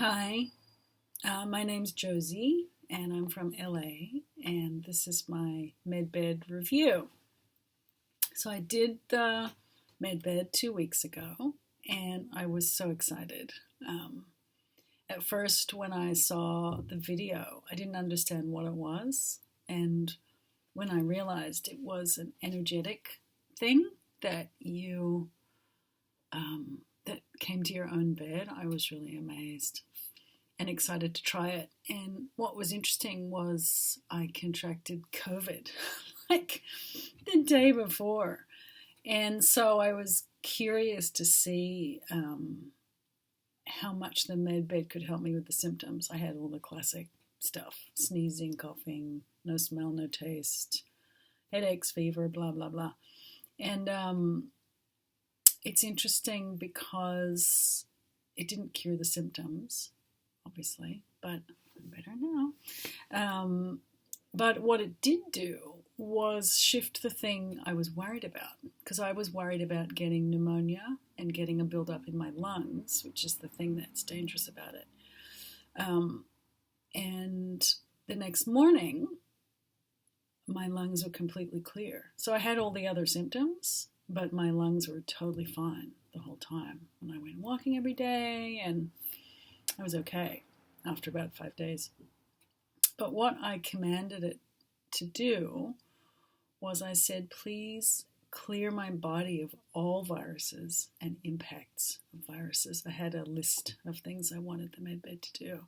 Hi, my name's Josie, and I'm from LA, and this is my medbed review. So I did the medbed 2 weeks ago, and I was so excited. Um, at first, when I saw the video, I didn't understand what it was, and when I realized it was an energetic thing that came to your own bed, I was really amazed and excited to try it. And what was interesting was I contracted COVID like the day before. And so I was curious to see how much the med bed could help me with the symptoms. I had all the classic stuff: sneezing, coughing, no smell, no taste, headaches, fever, blah, blah, blah. And it's interesting because it didn't cure the symptoms, obviously, but I'm better now. Um, but what it did do was shift the thing I was worried about, because I was worried about getting pneumonia and getting a buildup in my lungs, which is the thing that's dangerous about it. Um, and the next morning, my lungs were completely clear. So I had all the other symptoms, but my lungs were totally fine the whole time. And I went walking every day, and I was okay after about 5 days. But what I commanded it to do was I said, please clear my body of all viruses and impacts of viruses. I had a list of things I wanted the medbed to do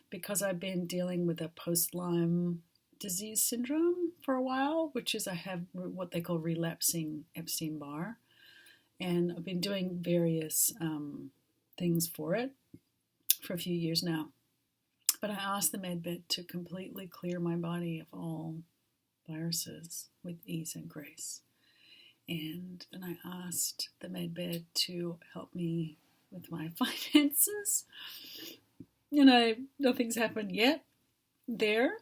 because I've been dealing with a post-Lyme disease syndrome for a while, which is I have what they call relapsing Epstein-Barr. And I've been doing various things for it for a few years now. But I asked the medbed to completely clear my body of all viruses with ease and grace. And then I asked the medbed to help me with my finances. Nothing's happened yet there,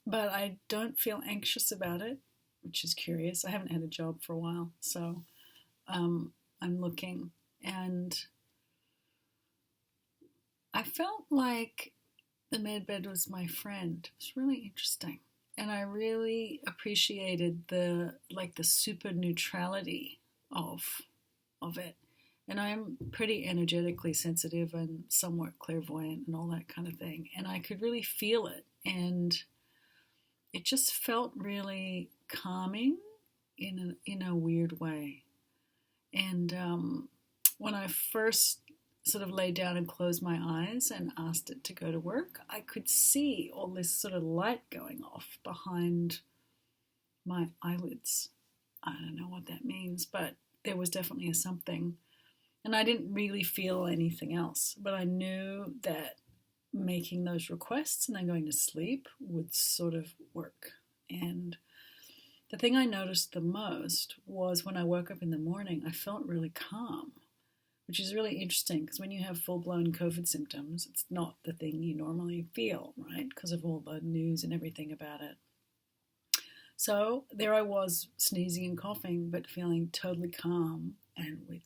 but I don't feel anxious about it, which is curious. I haven't had a job for a while, so I'm looking. And I felt like the medbed was my friend. It was really interesting. And I really appreciated the super neutrality of it. And I'm pretty energetically sensitive and somewhat clairvoyant and all that kind of thing. And I could really feel it. And it just felt really calming in a weird way. And when I first sort of lay down and closed my eyes and asked it to go to work, I could see all this sort of light going off behind my eyelids. I don't know what that means, but there was definitely a something. And I didn't really feel anything else, but I knew that making those requests and then going to sleep would sort of work. And the thing I noticed the most was when I woke up in the morning, I felt really calm, which is really interesting because when you have full-blown COVID symptoms, it's not the thing you normally feel, right? Because of all the news and everything about it. So there I was, sneezing and coughing, but feeling totally calm and with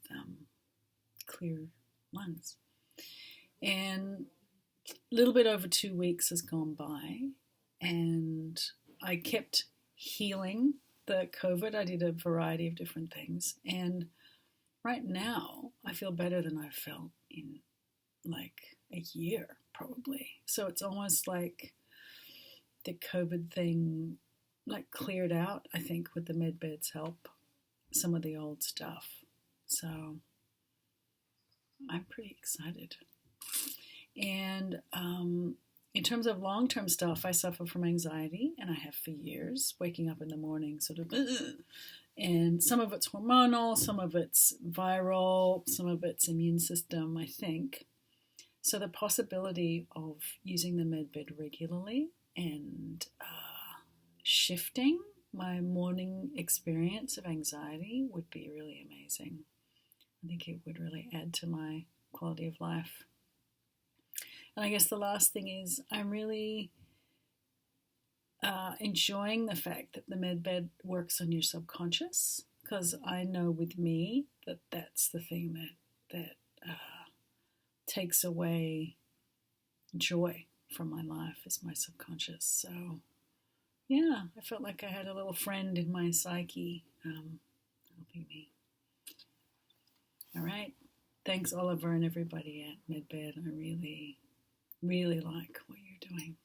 clear lungs. And a little bit over 2 weeks has gone by, and I kept healing the COVID. I did a variety of different things, and right now I feel better than I've felt in like a year, probably. So it's almost like the COVID thing like cleared out, I think, with the medbed's help, some of the old stuff. So I'm pretty excited. And in terms of long-term stuff, I suffer from anxiety, and I have for years, waking up in the morning sort of, and some of it's hormonal, some of it's viral, some of it's immune system, I think. So the possibility of using the medbed regularly and shifting my morning experience of anxiety would be really amazing. I think it would really add to my quality of life. And I guess the last thing is I'm really enjoying the fact that the medbed works on your subconscious, because I know with me that that's the thing that takes away joy from my life is my subconscious. So, yeah, I felt like I had a little friend in my psyche helping me. All right. Thanks, Oliver, and everybody at Medbed. I really, really like what you're doing.